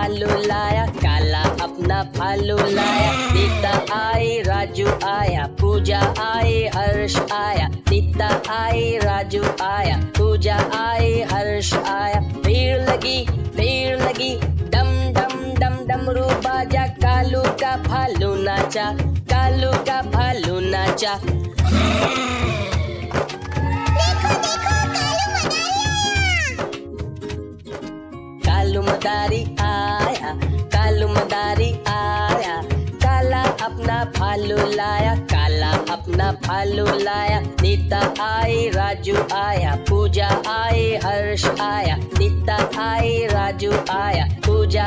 भालू लाया, काला अपना भालू लाया। नीता आई, राजू आया, पूजा आई, हर्ष आया। नीता आई, राजू आया, पूजा आई, हर्ष आया। भीड़ लगी, डम डम डम डमरू बाजा। कालू का भालू नाचा, कालू का भालू नाचा। कालू मदारी आया, कालू मदारी आया। काला अपना भालू लाया, काला अपना भालू लाया। नीता आई, राजू आया, पूजा आई, हर्ष आया। नीता आई, राजू आया, पूजा